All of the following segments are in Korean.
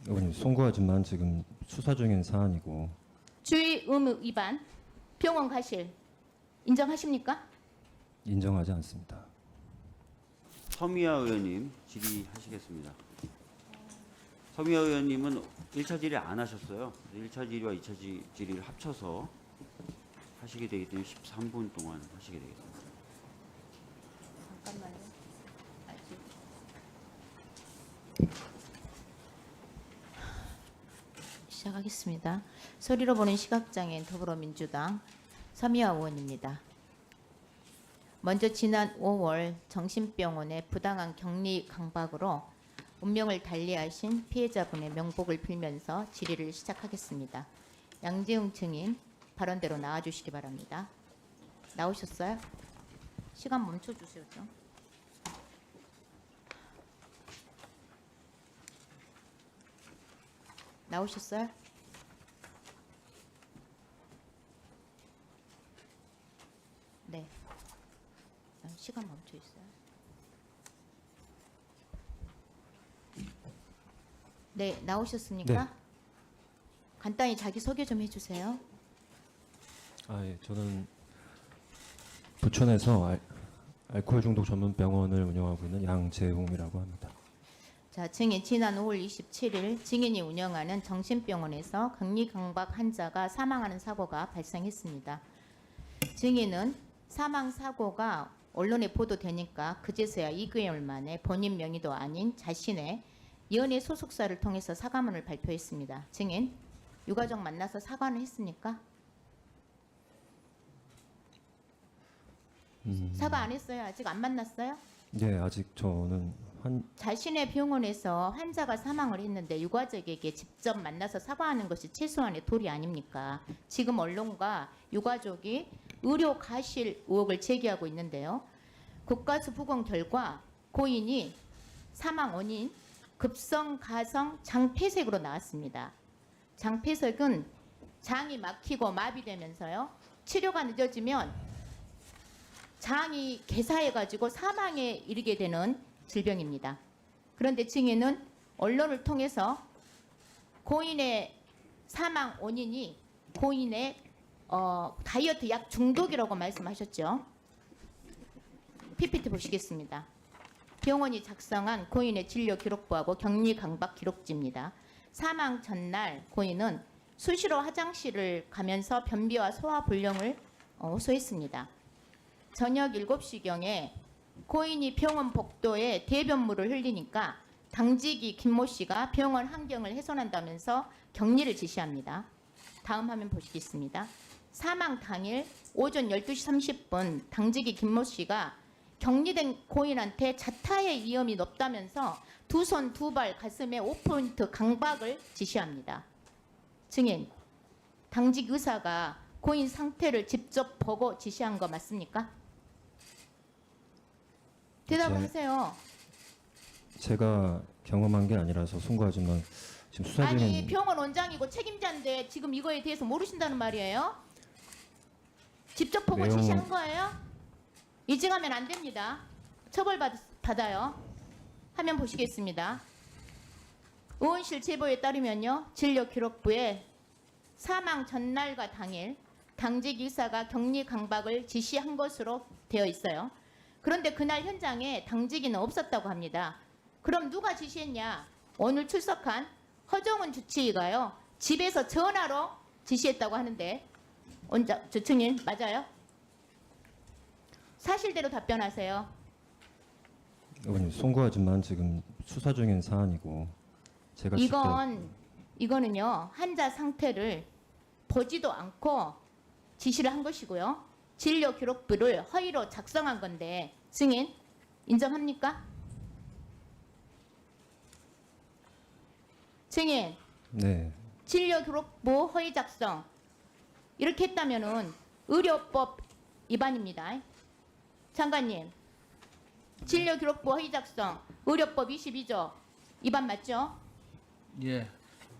의원님, 송구하지만 지금 수사 중인 사안이고. 주의 의무 위반, 병원 가실 인정하십니까? 인정하지 않습니다. 서미아 의원님 질의하시겠습니다. 서미아 의원님은 1차 질의 안 하셨어요. 1차 질의와 2차 질의를 합쳐서 하시게 되기 때문에 13분 동안 하시게 되겠습니다. 잠깐만요. 아직. 시작하겠습니다. 소리로 보는 시각장애인 더불어민주당 서미아 의원입니다. 먼저 지난 5월 정신병원의 부당한 격리 강박으로 운명을 달리하신 피해자분의 명복을 빌면서 질의를 시작하겠습니다. 양재웅 증인 발언대로 나와주시기 바랍니다. 나오셨어요? 시간 멈춰주세요 좀. 나오셨어요? 네. 시간 멈춰 있어요. 네, 나오셨습니까? 네. 간단히 자기 소개 좀 해주세요. 예, 저는 부천에서 알코올 중독 전문 병원을 운영하고 있는 양재웅이라고 합니다. 자, 증인 지난 5월 27일 증인이 운영하는 정신병원에서 격리강박 환자가 사망하는 사고가 발생했습니다. 증인은 사망 사고가 언론에 보도되니까 그제서야 2개월 만에 본인 명의도 아닌 자신의 연예 소속사를 통해서 사과문을 발표했습니다. 증인, 유가족 만나서 사과는 했습니까? 사과 안 했어요? 아직 안 만났어요? 네, 아직 저는 자신의 병원에서 환자가 사망을 했는데 유가족에게 직접 만나서 사과하는 것이 최소한의 도리 아닙니까? 지금 언론과 유가족이 의료 가실 의혹을 제기하고 있는데요. 국가수 부검 결과 고인이 사망 원인 급성 가성 장폐색으로 나왔습니다. 장폐색은 장이 막히고 마비되면서요. 치료가 늦어지면 장이 개사해가지고 사망에 이르게 되는 질병입니다. 그런데 증인은 언론을 통해서 고인의 사망 원인이 고인의 다이어트 약 중독이라고 말씀하셨죠. PPT 보시겠습니다. 병원이 작성한 고인의 진료 기록부하고 격리 강박 기록지입니다. 사망 전날 고인은 수시로 화장실을 가면서 변비와 소화 불량을 호소했습니다. 저녁 7시경에 고인이 병원 복도에 대변물을 흘리니까 당직이 김모 씨가 병원 환경을 훼손한다면서 격리를 지시합니다. 다음 화면 보시겠습니다. 사망 당일 오전 12시 30분 당직이 김모 씨가 격리된 고인한테 자타의 위험이 높다면서 두 손 두 발 가슴에 5포인트 강박을 지시합니다. 증인, 당직 의사가 고인 상태를 직접 보고 지시한 거 맞습니까? 대답을 제- 하세요. 제가 경험한 게 아니라서 송구하지만 지금 수사 중인. 아니 병원 원장이고 책임자인데 지금 이거에 대해서 모르신다는 말이에요? 직접 보고 내용- 지시한 거예요? 이직하면 안 됩니다. 처벌받아요. 화면 보시겠습니다. 의원실 제보에 따르면요. 진료기록부에 사망 전날과 당일 당직 의사가 격리 강박을 지시한 것으로 되어 있어요. 그런데 그날 현장에 당직인은 없었다고 합니다. 그럼 누가 지시했냐? 오늘 출석한 허정훈 주치의가요. 집에서 전화로 지시했다고 하는데 저 증인 맞아요? 사실대로 답변하세요. 의원님, 송구하지만 지금 수사 중인 사안이고 제가 이거는요. 환자 상태를 보지도 않고 지시를 한 것이고요. 진료 기록부를 허위로 작성한 건데 증인 인정합니까? 증인 네, 진료 기록부 허위 작성 이렇게 했다면은 의료법 위반입니다. 장관님 진료 기록부 허위 작성 의료법 22조 위반 맞죠? 예,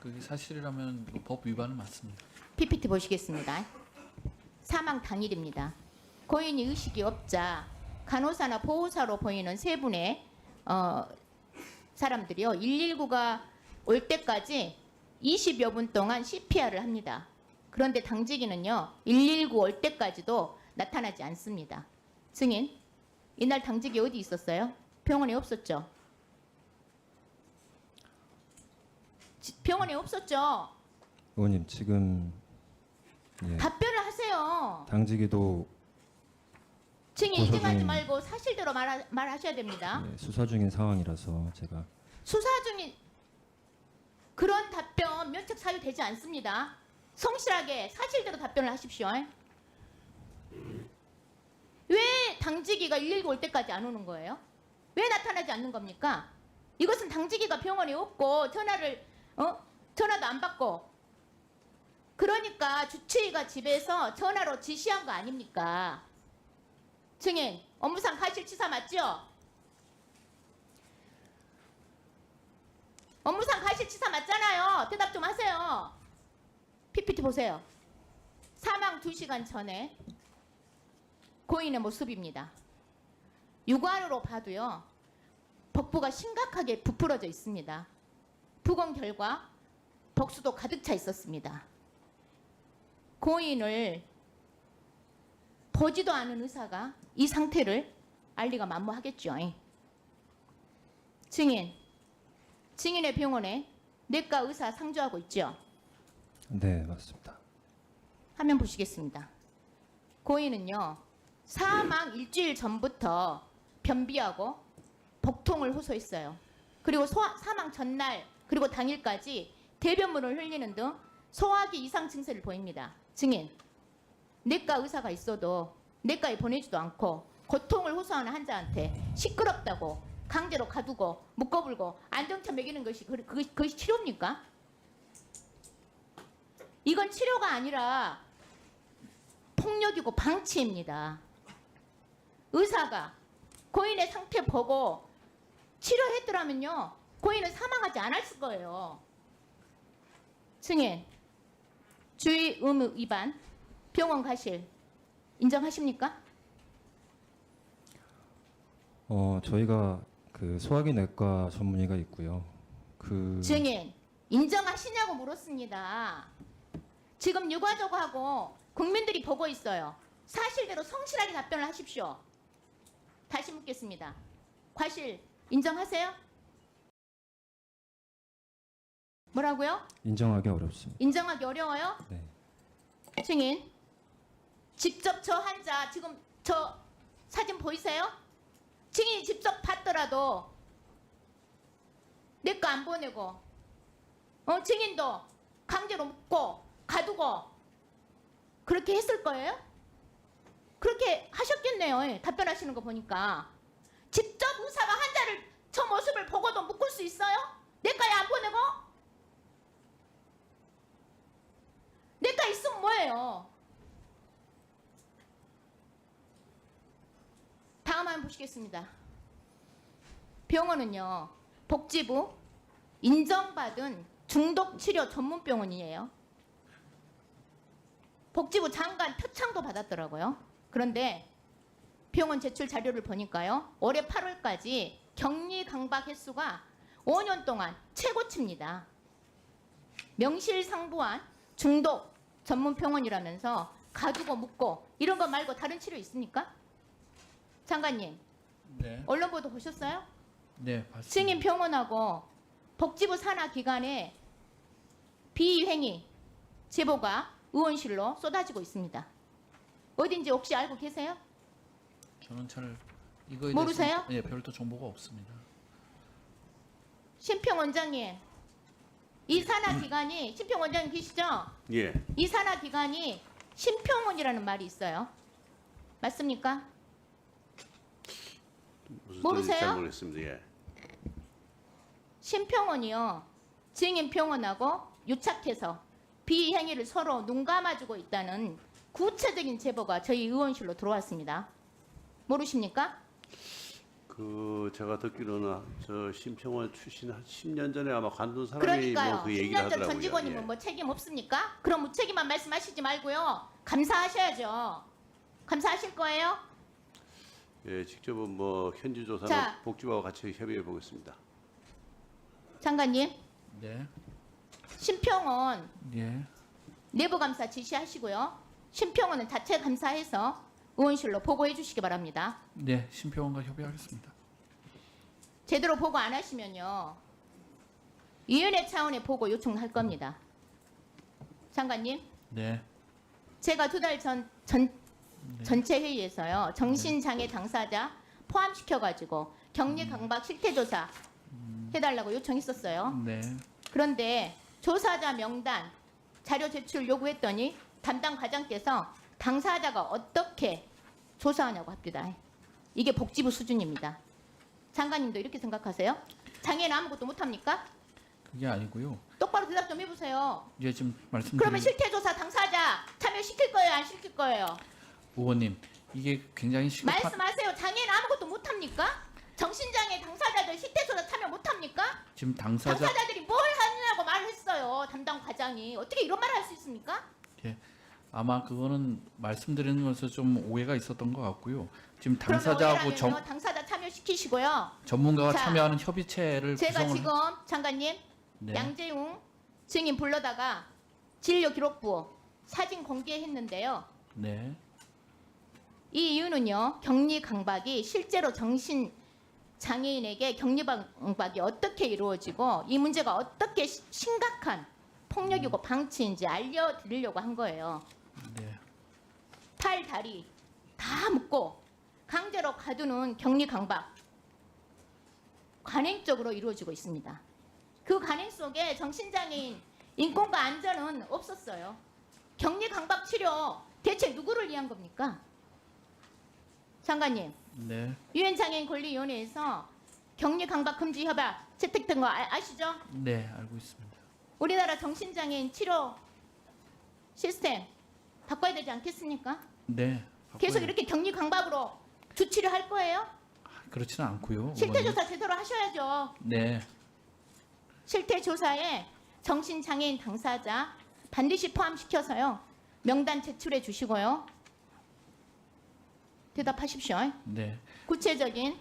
그게 사실이라면 법 위반은 맞습니다. PPT 보시겠습니다. 사망 당일입니다. 고인이 의식이 없자 간호사나 보호사로 보이는 세 분의 사람들이요. 119가 올 때까지 20여 분 동안 CPR을 합니다. 그런데 당직이는요 119 올 때까지도 나타나지 않습니다. 증인, 이날 당직이 어디 있었어요? 병원에 없었죠? 병원에 없었죠? 의원님 지금 예, 답변을 하세요. 당직이도 증인 고소 인증하지 중인- 말고 사실대로 말하셔야 됩니다. 예, 수사 중인 상황이라서 제가 수사 중인 그런 답변 면책 사유되지 않습니다. 성실하게 사실대로 답변을 하십시오. 왜 당직이가 119 올 때까지 안 오는 거예요? 왜 나타나지 않는 겁니까? 이것은 당직이가 병원에 없고 전화도 안 받고 그러니까 주치의가 집에서 전화로 지시한 거 아닙니까? 증인, 업무상 과실치사 맞죠? 업무상 과실치사 맞잖아요. 대답 좀 하세요. PPT 보세요. 사망 2시간 전에 고인의 모습입니다. 육안으로 봐도요. 복부가 심각하게 부풀어져 있습니다. 부검 결과 복수도 가득 차 있었습니다. 고인을 보지도 않은 의사가 이 상태를 알리가 만무하겠죠. 증인의 병원에 내과 의사 상주하고 있죠. 네 맞습니다. 화면 보시겠습니다. 고인은요 사망 일주일 전부터 변비하고 복통을 호소했어요. 그리고 사망 전날 그리고 당일까지 대변물을 흘리는 등 소화기 이상 증세를 보입니다. 증인, 내과 의사가 있어도 내과에 보내지도 않고 고통을 호소하는 환자한테 시끄럽다고 강제로 가두고 묶어불고 안정차 먹이는 것이 그것이 치료입니까? 이건 치료가 아니라 폭력이고 방치입니다. 의사가 고인의 상태 보고 치료했더라면요 고인은 사망하지 않았을 거예요. 증인, 주의 의무 위반, 병원 가실 인정하십니까? 저희가 그 소화기 내과 전문의가 있고요. 그 증인, 인정하시냐고 물었습니다. 지금 유가족하고 국민들이 보고 있어요. 사실대로 성실하게 답변을 하십시오. 다시 묻겠습니다. 과실 인정하세요? 뭐라고요? 인정하기 어렵습니다. 인정하기 어려워요? 네. 증인, 직접 저 환자 지금 저 사진 보이세요? 증인이 직접 봤더라도 내 거 안 보내고 증인도 강제로 묶고 가두고 그렇게 했을 거예요? 그렇게 하셨겠네요. 예, 답변하시는 거 보니까. 직접 의사가 환자를 저 모습을 보고도 묶을 수 있어요? 내과에 안 보내고? 내과 있으면 뭐예요? 다음 한번 보시겠습니다. 병원은요 복지부 인정받은 중독치료 전문병원이에요. 복지부 장관 표창도 받았더라고요. 그런데 병원 제출 자료를 보니까요 올해 8월까지 격리 강박 횟수가 5년 동안 최고치입니다. 명실상부한 중독 전문병원이라면서 가두고 묶고 이런 거 말고 다른 치료 있습니까? 장관님, 네, 언론 보도 보셨어요? 네, 봤습니다. 증인 병원하고 복지부 산하 기관의 비행위 제보가 의원실로 쏟아지고 있습니다. 어딘지 혹시 알고 계세요? 저는 잘 이거에 모르세요? 대해서 별도 정보가 없습니다. 심평 원장님, 이 산하 기관이 심평 원장님 계시죠? 예. 이 산하 기관이 심평원이라는 말이 있어요. 맞습니까? 무슨 모르세요? 뜻인지 잘 모르겠습니다. 예. 심평원이요. 증인 평원하고 유착해서 비행위를 서로 눈 감아주고 있다는 구체적인 제보가 저희 의원실로 들어왔습니다. 모르십니까? 그 제가 듣기로는 저 심평원 출신 한 10년 전에 아마 관둔 사람이 그러니까요. 뭐 그 얘기를 10년 전 하더라고요. 전 직원이면 예. 뭐 책임 없습니까? 그럼 무책임한 말씀하시지 말고요. 감사하셔야죠. 감사하실 거예요? 예, 직접은 뭐 현지 조사는 자. 복지부와 같이 협의해 보겠습니다. 장관님, 네. 심평원 예. 내부 감사 지시하시고요. 심평원은 자체 감사해서 의원실로 보고해 주시기 바랍니다. 네. 심평원과 협의하겠습니다. 제대로 보고 안 하시면요. 위원회 차원의 보고 요청할 겁니다. 장관님, 네. 제가 두 달 전 전체 회의에서요. 정신장애 당사자 포함시켜가지고 격리 강박 실태조사 해달라고 요청했었어요. 네. 그런데 조사자 명단 자료 제출 요구했더니 담당 과장께서 당사자가 어떻게 조사하냐고 합니다. 이게 복지부 수준입니다. 장관님도 이렇게 생각하세요? 장애는 아무것도 못합니까? 그게 아니고요. 똑바로 대답 좀 해보세요. 예, 지금 말씀드린 그러면 실태조사 당사자 참여시킬 거예요? 안 시킬 거예요? 의원님, 이게 굉장히 시급한 말씀하세요. 장애는 아무것도 못합니까? 정신장애 당사자들 실태조사 참여 못합니까? 지금 당사자 당사자들이 뭘 하느냐고 말을 했어요. 담당 과장이. 어떻게 이런 말을 할 수 있습니까? 예. 아마 그거는 말씀드리는 것에서 좀 오해가 있었던 것 같고요. 지금 그러면 당사자하고 오해라면요, 당사자 참여시키시고요. 전문가가 자, 참여하는 협의체를 제가 구성을 지금 장관님 네. 양재웅 증인 불러다가 진료기록부 사진 공개했는데요. 네. 이 이유는요. 격리 강박이 실제로 정신 장애인에게 격리 강박이 어떻게 이루어지고 이 문제가 어떻게 심각한 폭력이고 방치인지 알려드리려고 한 거예요. 네. 팔, 다리 다 묶고 강제로 가두는 격리 강박 관행적으로 이루어지고 있습니다. 그 관행 속에 정신장애인 인권과 안전은 없었어요. 격리 강박 치료 대체 누구를 위한 겁니까? 장관님, 네. 유엔장애인 권리위원회에서 격리 강박 금지 협약 채택된 거 아시죠? 네, 알고 있습니다. 우리나라 정신장애인 치료 시스템 바꿔야 되지 않겠습니까? 네. 계속 바꿔요. 이렇게 격리 강박으로 주치료 할 거예요? 그렇지는 않고요. 의원님. 실태조사 제대로 하셔야죠. 네. 실태조사에 정신장애인 당사자 반드시 포함시켜서요. 명단 제출해 주시고요. 대답하십시오. 네. 구체적인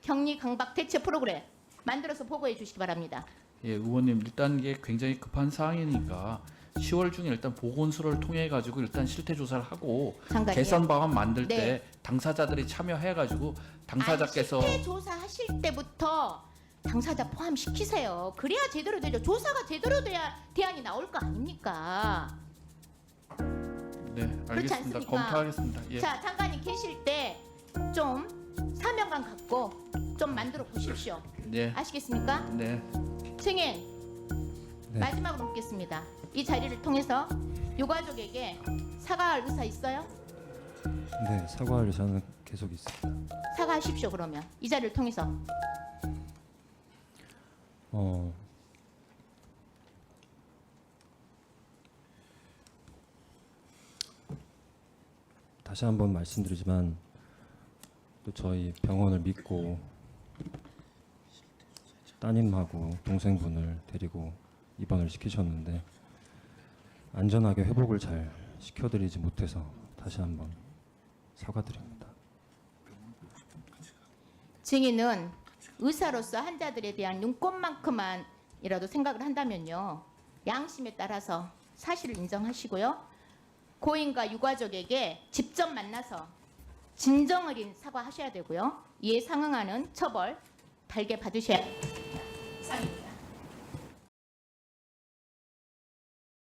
격리 강박 대체 프로그램 만들어서 보고해 주시기 바랍니다. 예, 의원님 일단 이게 굉장히 급한 사항이니까 10월 중에 일단 보건소를 통해 가지고 일단 실태 조사를 하고 장관님. 개선 방안 만들 네. 때 당사자들이 참여해 가지고 당사자께서 실태조사 하실 때부터 당사자 포함시키세요. 그래야 제대로 되죠. 조사가 제대로 돼야 대안이 나올 거 아닙니까? 네, 그렇지 알겠습니다. 않습니까? 검토하겠습니다. 예. 자, 장관님 계실 때 좀 사명감 갖고 좀 만들어 보십시오. 네. 아시겠습니까? 네. 증인 네. 마지막으로 묻겠습니다. 이 자리를 통해서 유가족에게 사과할 의사 있어요? 네, 사과할 의사는 계속 있습니다. 사과하십시오. 그러면 이 자리를 통해서. 다시 한번 말씀드리지만 또 저희 병원을 믿고 따님하고 동생분을 데리고 입원을 시키셨는데 안전하게 회복을 잘 시켜드리지 못해서 다시 한번 사과드립니다. 증인은 의사로서 환자들에 대한 눈꽃만큼만이라도 생각을 한다면요. 양심에 따라서 사실을 인정하시고요. 고인과 유가족에게 직접 만나서 진정 어린 사과하셔야 되고요. 이에 상응하는 처벌 달게 받으셔야 합니다.